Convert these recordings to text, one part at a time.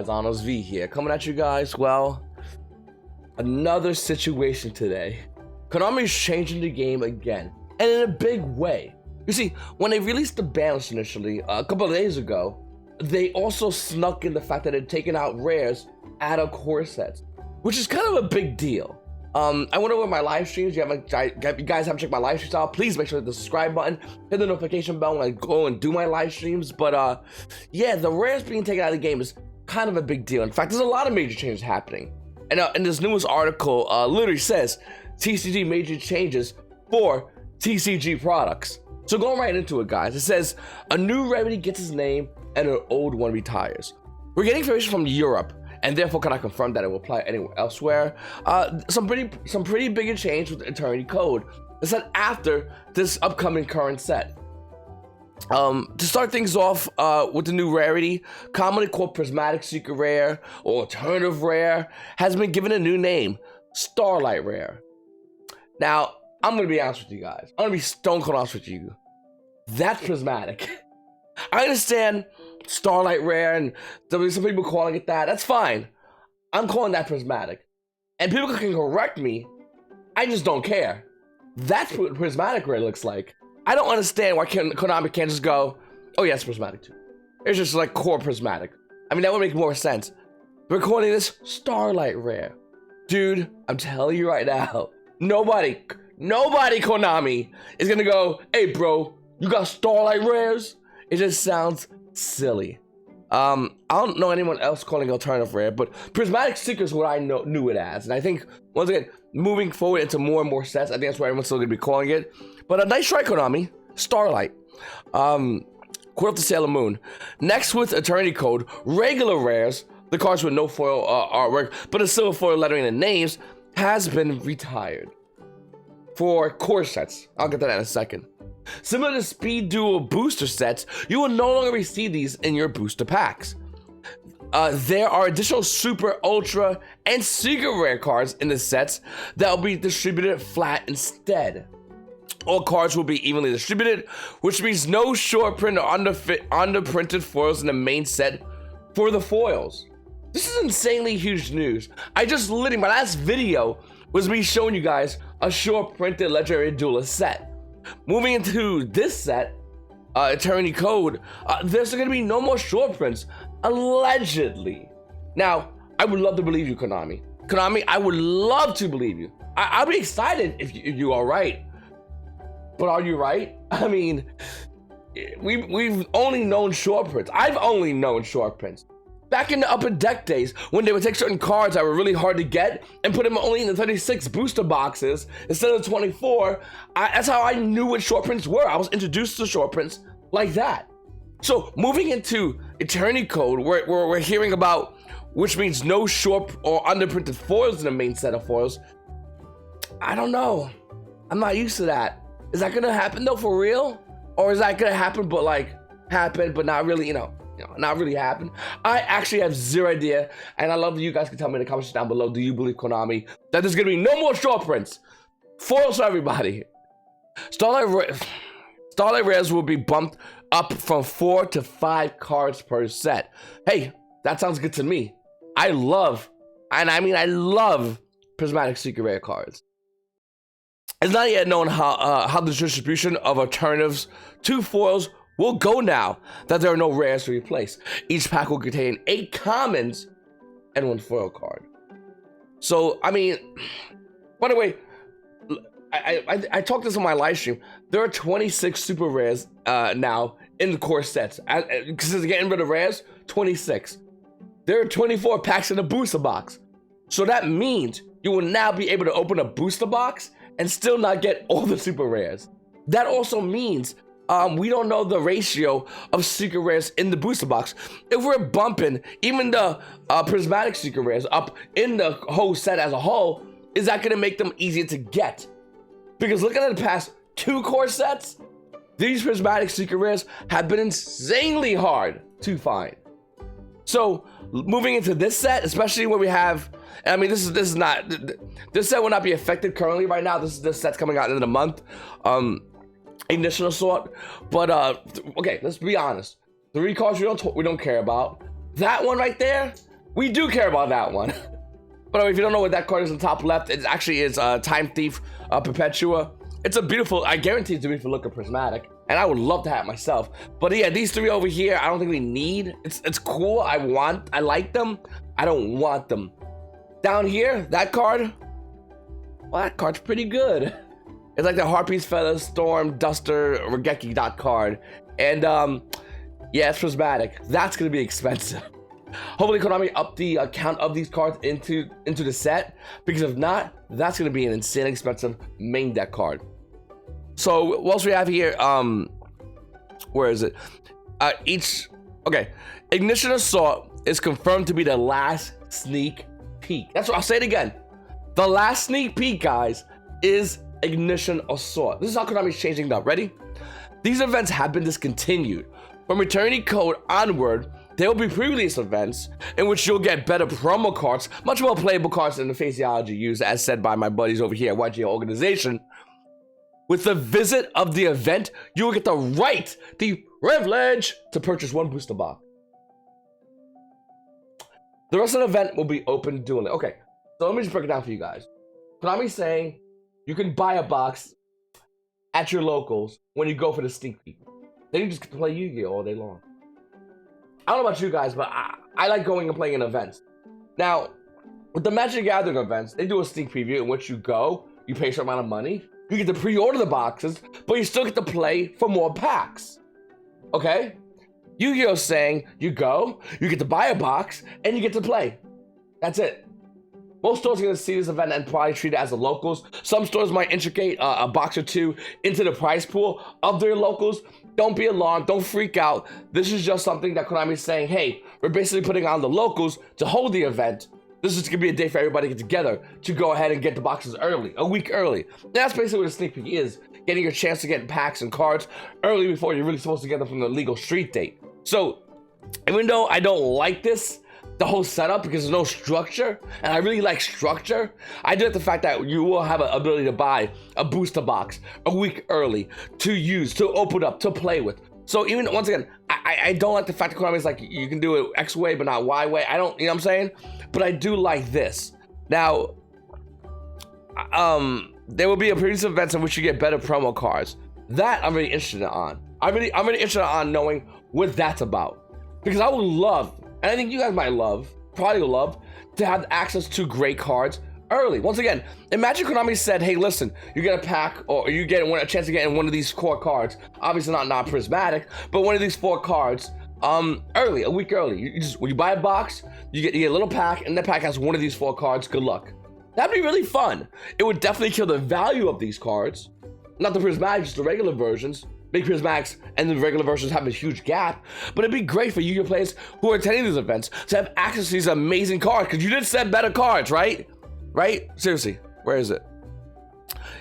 YGOPaisanos V here, coming at you guys. Well, another situation today. Konami's changing the game again, and in a big way. You see, when they released the ban list initially, a couple of days ago, they also snuck in the fact that they'd taken out rares out of core sets, which is kind of a big deal. I went over my live streams. You guys haven't checked my live streams out, please make sure to hit the subscribe button, hit the notification bell when I go and do my live streams. But yeah, the rares being taken out of the game is kind of a big deal. In fact, there's a lot of major changes happening. And this newest article literally says TCG major changes for TCG products. So going right into it, guys, it says a new Rarity gets its name and an old one retires. We're getting information from Europe, and therefore can I confirm that it will apply anywhere elsewhere. Some pretty bigger change with the Eternity code. It's said after this upcoming current set. To start things off with the new Rarity, commonly called Prismatic Secret Rare or Alternative Rare, has been given a new name, Starlight Rare. Now, I'm gonna be honest with you guys. I'm gonna be stone cold honest with you. That's prismatic. I understand Starlight Rare and there's some people calling it that. That's fine. I'm calling that prismatic. And people can correct me. I just don't care. That's what Prismatic Rare looks like. I don't understand why Konami can't just go, oh yeah, it's prismatic too. It's just like core prismatic. I mean, that would make more sense. We're calling this Starlight Rare. Dude, I'm telling you right now, nobody Konami is gonna go, hey bro, you got Starlight Rares? It just sounds silly. I don't know anyone else calling Alternative Rare, but Prismatic Secret is what I knew it as. And I think, once again, moving forward into more and more sets, I think that's what everyone's still gonna be calling it. But a nice try, Konami. Starlight. Quarter of the Sailor Moon. Next with Eternity Code, regular rares, the cards with no foil artwork, but a silver foil lettering and names, has been retired. For core sets. I'll get to that in a second. Similar to Speed Duel booster sets, you will no longer receive these in your booster packs. There are additional Super, Ultra, and Secret Rare cards in the sets that will be distributed flat instead. All cards will be evenly distributed, which means no short print or underprinted foils in the main set for the foils. This is insanely huge news. My last video was me showing you guys a short printed Legendary Duelist set. Moving into this set, Eternity Code, there's gonna be no more short prints, allegedly. Now, I would love to believe you, Konami. Konami, I would love to believe you. I'll be excited if you are right. But are you right? I mean, we've only known short prints. I've only known short prints. Back in the Upper Deck days, when they would take certain cards that were really hard to get and put them only in the 36 booster boxes instead of the 24, that's how I knew what short prints were. I was introduced to short prints like that. So moving into Eternity Code, where we're hearing about, which means no short or underprinted foils in the main set of foils, I don't know. I'm not used to that. Is that gonna happen though, for real? Or is that gonna happen, but like happen, but not really, not really happen? I actually have zero idea, and I love that you guys can tell me in the comments down below, do you believe, Konami, that there's gonna be no more short prints? Foils for everybody. Starlight Rares will be bumped up from 4 to 5 cards per set. Hey, that sounds good to me. I love Prismatic Secret Rare cards. It's not yet known how the distribution of alternatives to foils will go now that there are no rares to replace. Each pack will contain 8 commons and 1 foil card. So, I mean, by the way, I talked this on my live stream. There are 26 super rares now in the core sets. Because they're getting rid of rares, 26. There are 24 packs in the booster box. So that means you will now be able to open a booster box and still not get all the super rares. That also means we don't know the ratio of secret rares in the booster box. If we're bumping even the prismatic secret rares up in the whole set as a whole, is that gonna make them easier to get? Because looking at the past 2 core sets, these prismatic secret rares have been insanely hard to find. So moving into this set, especially when we have, I mean, this set will not be affected currently right now. This set's coming out in the month, initial sort. But okay, let's be honest. The recalls we don't care about. That one right there, We do care about that one. But if you don't know what that card is on top left, it actually is Time Thief Perpetua. It's a beautiful, I guarantee it's a beautiful looking prismatic. And I would love to have it myself. But yeah, these three over here, I don't think we need. It's cool, I like them. I don't want them. Down here, that card, well, that card's pretty good. It's like the Harpy's Feather, Storm, Duster, Regeki dot card. And yeah, it's prismatic. That's gonna be expensive. Hopefully Konami up the count of these cards into the set, because if not, that's gonna be an insane expensive main deck card. So what else we have here? Where is it? Okay, Ignition Assault is confirmed to be the last sneak peek. That's what I'll say it again. The last sneak peek, guys, is Ignition Assault. This is how Konami's changing it up. Ready? These events have been discontinued. From Eternity Code onward, there will be pre-release events in which you'll get better promo cards, much more playable cards than the phraseology used, as said by my buddies over here at YGO Organization. With the visit of the event, you will get the right, the privilege, to purchase one booster box. The rest of the event will be open dueling. Okay, so let me just break it down for you guys. Konami's saying you can buy a box at your locals when you go for the sneak peek. Then you just get to play Yu-Gi-Oh all day long. I don't know about you guys, but I like going and playing in events. Now, with the Magic the Gathering events, they do a sneak preview in which you go, you pay a certain amount of money, you get to pre-order the boxes, but you still get to play for more packs. Okay? Yu-Gi-Oh's saying you go, you get to buy a box, and you get to play. That's it. Most stores are going to see this event and probably treat it as the locals. Some stores might integrate a box or two into the prize pool of their locals. Don't be alarmed. Don't freak out. This is just something that Konami is saying, hey, we're basically putting on the locals to hold the event. This is going to be a day for everybody to get together to go ahead and get the boxes early, a week early. That's basically what a sneak peek is, getting your chance to get packs and cards early before you're really supposed to get them from the legal street date. So, even though I don't like this, the whole setup, because there's no structure, and I really like structure, I do like the fact that you will have an ability to buy a booster box a week early to use, to open up, to play with. So even, once again, I don't like the fact that Konami is like, you can do it X way, but not Y way. I don't, you know what I'm saying? But I do like this. Now, there will be a previous events in which you get better promo cards. That I'm really interested on. I'm really interested on knowing what that's about. Because I would love, and I think you guys might probably love, to have access to great cards early. Once again, imagine Konami said, hey, listen, you get a pack, or you get a chance to get in one of these core cards, obviously not prismatic, but one of these 4 cards early, a week early. You just, when you buy a box, you get a little pack, and that pack has one of these 4 cards. Good luck. That'd be really fun. It would definitely kill the value of these cards. Not the prismatic, just the regular versions. Big prismatics and the regular versions have a huge gap, but it'd be great for Yu-Gi-Oh players who are attending these events to have access to these amazing cards, because you did set better cards, right? Right? Seriously, where is it?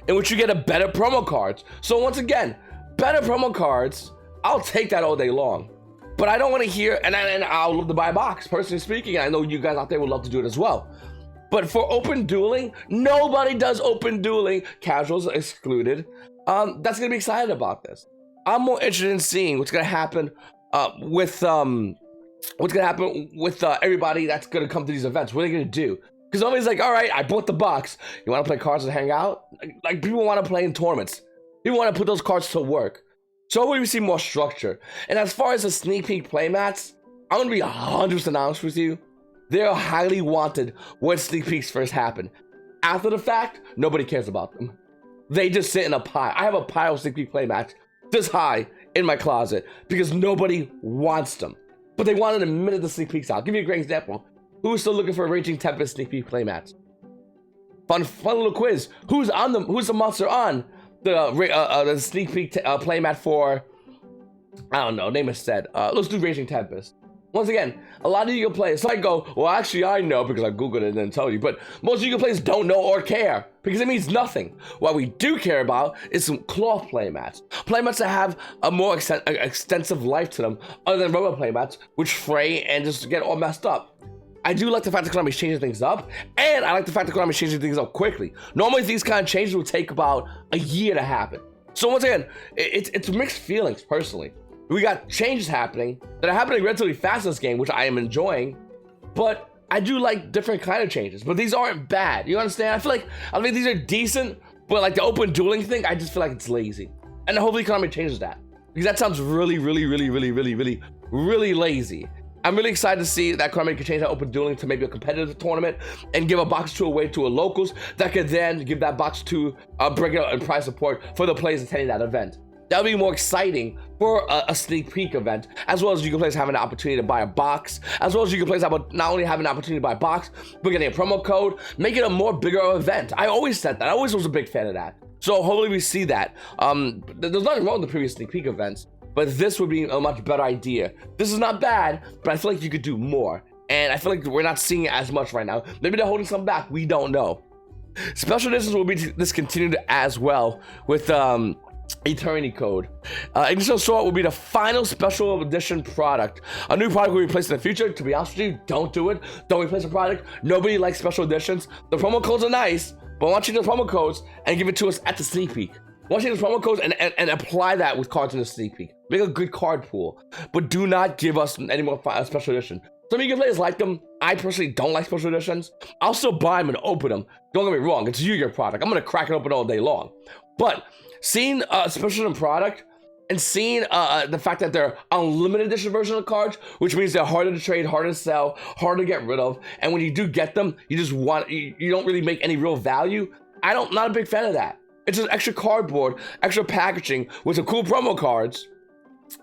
In which you get a better promo cards. So once again, better promo cards, I'll take that all day long. But I don't want to hear, and I'll love to buy a box, personally speaking. I know you guys out there would love to do it as well. But for open dueling, nobody does open dueling, casuals excluded. That's gonna be excited about this. I'm more interested in seeing what's gonna happen with everybody that's gonna come to these events. What are they gonna do? Because nobody's like, all right, I bought the box. You want to play cards and hang out? Like people want to play in tournaments. People want to put those cards to work. So hopefully we see more structure. And as far as the sneak peek playmats, I'm gonna be 100% honest with you. They're highly wanted when sneak peeks first happen. After the fact, nobody cares about them. They just sit in a pile. I have a pile of sneak peek playmats this high in my closet because nobody wants them. But they wanted a minute the sneak peeks out. I'll give you a great example. Who's still looking for Raging Tempest sneak peek playmats? Fun little quiz. Who's the monster on the sneak peek playmat for? I don't know. Name is said. Let's do Raging Tempest. Once again, a lot of Yu-Gi-Oh players might go, well, actually, I know because I Googled it and then tell you. But most Yu-Gi-Oh players don't know or care because it means nothing. What we do care about is some cloth playmats. Playmats that have a more extensive life to them other than rubber playmats, which fray and just get all messed up. I do like the fact that Konami's changing things up, and I like the fact that Konami's changing things up quickly. Normally, these kind of changes will take about a year to happen. So once again, it's mixed feelings, personally. We got changes happening that are happening relatively fast in this game, which I am enjoying, but I do like different kind of changes, but these aren't bad. You understand? I mean, these are decent, but like the open dueling thing, I just feel like it's lazy. And hopefully Konami changes that, because that sounds really lazy. I'm really excited to see that Konami can change that open dueling to maybe a competitive tournament and give a box 2 away to a locals that could then give that box 2 breakout and prize support for the players attending that event. That would be more exciting for a sneak peek event, as well as YGO players having an opportunity to buy a box, as well as YGO players not only having an opportunity to buy a box, but getting a promo code, make it a more bigger event. I always said that. I always was a big fan of that. So hopefully we see that. There's nothing wrong with the previous sneak peek events, but this would be a much better idea. This is not bad, but I feel like you could do more. And I feel like we're not seeing it as much right now. Maybe they're holding some back. We don't know. Special editions will be discontinued as well with Eternity Code. Ignition Sword will be the final special edition product. A new product will be replaced in the future. To be honest with you, don't do it. Don't replace a product. Nobody likes special editions. The promo codes are nice, but I want you to promo codes and give it to us at the sneak peek. I want you to promo codes and apply that with cards in the sneak peek. Make a good card pool, but do not give us any more special edition. Some of you players like them. I personally don't like special editions. I'll still buy them and open them. Don't get me wrong, it's your product. I'm gonna crack it open all day long. But seeing a special edition product and seeing the fact that they're unlimited edition version of cards, which means they're harder to trade, harder to sell, harder to get rid of, and when you do get them, you just you don't really make any real value. Not a big fan of that. It's just extra cardboard, extra packaging with some cool promo cards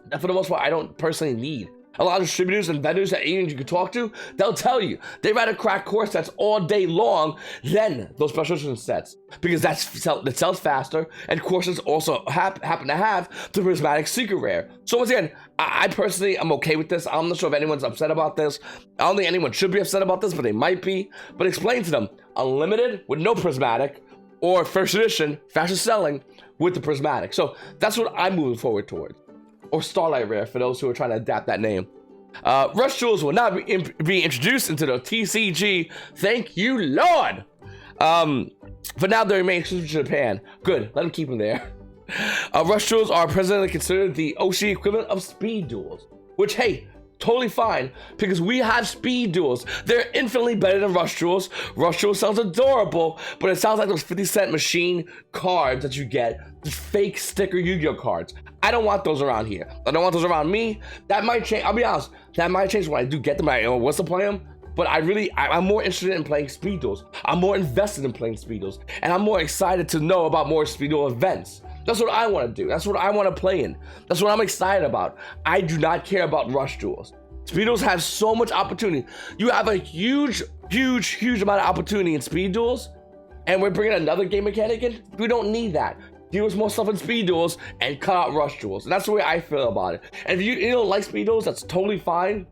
that for the most part I don't personally need. A lot of distributors and vendors that you can talk to, they'll tell you they'd rather crack core sets all day long than those special edition sets, because it sells faster, and core sets also happen to have the prismatic secret rare. So once again, I personally am okay with this. I'm not sure if anyone's upset about this. I don't think anyone should be upset about this, but they might be. But explain to them, unlimited with no prismatic, or first edition, faster selling with the prismatic. So that's what I'm moving forward towards. Or Starlight Rare, for those who are trying to adapt that name. Rush Duels will not be introduced into the TCG. Thank you, Lord! For now, they remain exclusive to Japan. Good, let them keep them there. Rush Duels are presently considered the OC equivalent of speed duels, which, hey, totally fine, because we have speed duels. They're infinitely better than Rush Duels. Rush Duels sounds adorable, but it sounds like those 50-cent machine cards that you get, the fake sticker Yu-Gi-Oh cards. I don't want those around here. I don't want those around me. That might change. I'll be honest, that might change when I do get them. I what's to play them, but I'm more interested in playing speed duels. I'm more invested in playing speed duels, and I'm more excited to know about more speed duel events. That's what I want to do. That's what I want to play in. That's what I'm excited about. I do not care about Rush Duels. Speed duels have so much opportunity. You have a huge amount of opportunity in speed duels, and we're bringing another game mechanic in. We don't need that. Give us more stuff in speed duels and cut out Rush Duels. And that's the way I feel about it. And if you don't like speed duels, that's totally fine.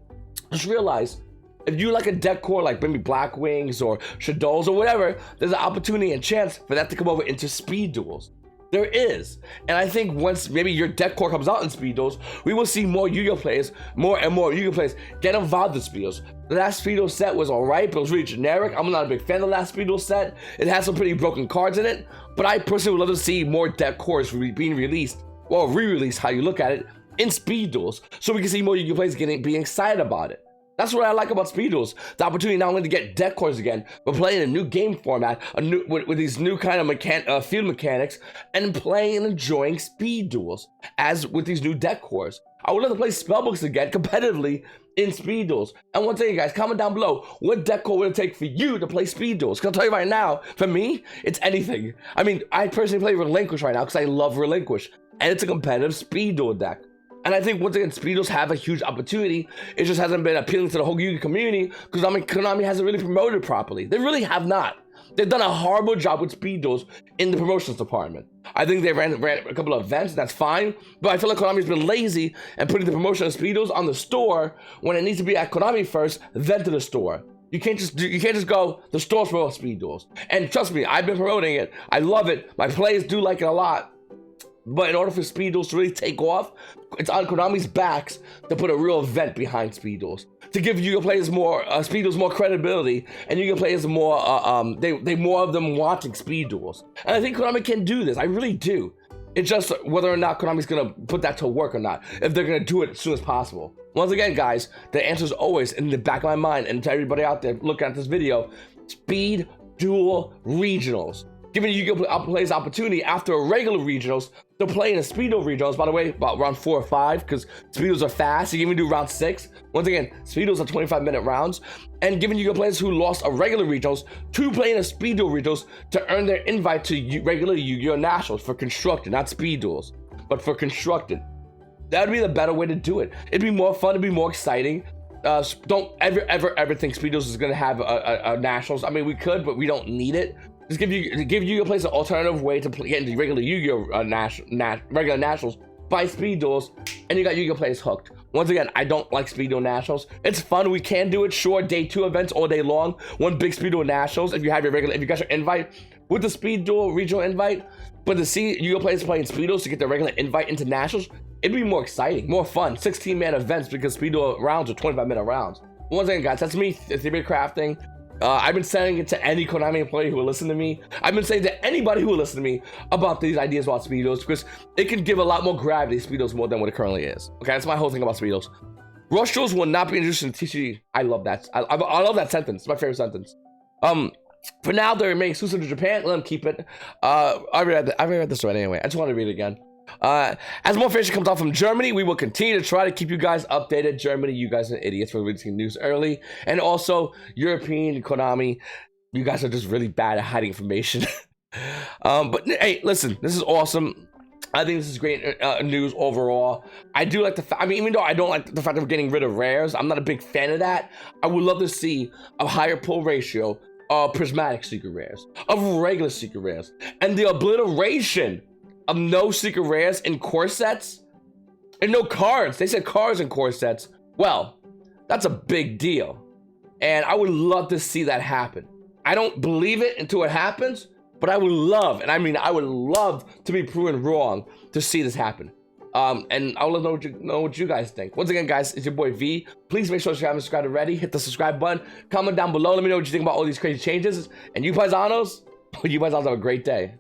Just realize, if you like a deck core like maybe Black Wings or Shadows or whatever, there's an opportunity and chance for that to come over into speed duels. There is. And I think once maybe your deck core comes out in speed duels, we will see more Yu-Gi-Oh players, more and more Yu-Gi-Oh players get involved in speed duels. The last speed duel set was alright, but it was really generic. I'm not a big fan of the last speed duel set. It has some pretty broken cards in it, but I personally would love to see more deck cores being released, or re-released, how you look at it, in speed duels, so we can see more Yu-Gi-Oh players being excited about it. That's what I like about speed duels. The opportunity not only to get deck cores again, but playing a new game format, with these new kind of field mechanics, and playing and enjoying speed duels as with these new deck cores. I would love to play spellbooks again competitively in speed duels. And once again, guys, comment down below what deck core would it take for you to play speed duels. Because I'll tell you right now, for me, it's anything. I mean, I personally play Relinquish right now because I love Relinquish, and it's a competitive speed duel deck. And I think once again, speed duels have a huge opportunity. It just hasn't been appealing to the whole Yu-Gi-Oh community because Konami hasn't really promoted properly. They really have not. They've done a horrible job with speed duels in the promotions department. I think they ran a couple of events, that's fine. But I feel like Konami's been lazy and putting the promotion of speed duels on the store when it needs to be at Konami first, then to the store. You can't just go the store's for speed duels. And trust me, I've been promoting it. I love it. My players do like it a lot. But in order for speed duels to really take off, it's on Konami's backs to put a real event behind speed duels, to give Yu-Gi-Oh players more speed duels more credibility, and Yu-Gi-Oh players more they more of them wanting speed duels. And I think Konami can do this. I really do. It's just whether or not Konami's gonna put that to work or not, if they're gonna do it as soon as possible. Once again, guys, the answer is always in the back of my mind, and to everybody out there looking at this video, speed duel regionals. Giving Yu-Gi-Oh! Players opportunity after a regular regionals to play in a speed duel regionals, by the way, about round 4 or 5, because speed duels are fast. You can even do round 6. Once again, speed duels are 25-minute rounds, and giving Yu-Gi-Oh! Players who lost a regular regionals to play in a speed duel regionals to earn their invite to regular Yu-Gi-Oh! Nationals for constructed, not speed duels, but for constructed. That would be the better way to do it. It'd be more fun, it'd be more exciting. Don't ever think speed duels is gonna have a nationals. I mean, we could, but we don't need it. Just give Yu-Gi-Oh! Players an alternative way to get into regular Yu-Gi-Oh! Regular nationals by speed duels, and you got Yu-Gi-Oh! Players hooked. Once again, I don't like speed duel nationals. It's fun, we can do it, sure, day 2 events all day long, one big speed duel nationals if you have if you got your invite with the speed duel regional invite, but to see Yu-Gi-Oh! Players playing speed duels to get their regular invite into nationals, it'd be more exciting, more fun, 16-man events because speed duel rounds are 25-minute rounds. Once again, guys, that's me, theory crafting. I've been saying it to any Konami employee who will listen to me. I've been saying to anybody who will listen to me about these ideas about speed duels because it can give a lot more gravity to speed duels more than what it currently is. Okay, that's my whole thing about speed duels. Rush duels will not be introduced in TCG. I love that. I love that sentence. It's my favorite sentence. For now, they remain exclusive to Japan. Let them keep it. I already read this already anyway. I just want to read it again. As more information comes out from Germany, we will continue to try to keep you guys updated. Germany, you guys are idiots for releasing news early. And also, European Konami, you guys are just really bad at hiding information. But hey, listen, this is awesome. I think this is great news overall. I do like the fact, I mean, even though I don't like the fact that we're getting rid of rares, I'm not a big fan of that. I would love to see a higher pull ratio of prismatic secret rares, of regular secret rares, and the obliteration of no secret rares in core sets and no cards. They said cards in core sets. Well, that's a big deal. And I would love to see that happen. I don't believe it until it happens, but I would love, and I mean, I would love to be proven wrong to see this happen. And I would love to know what you guys think. Once again, guys, it's your boy V. Please make sure if you haven't subscribed already, hit the subscribe button. Comment down below. Let me know what you think about all these crazy changes. And you paisanos, have a great day.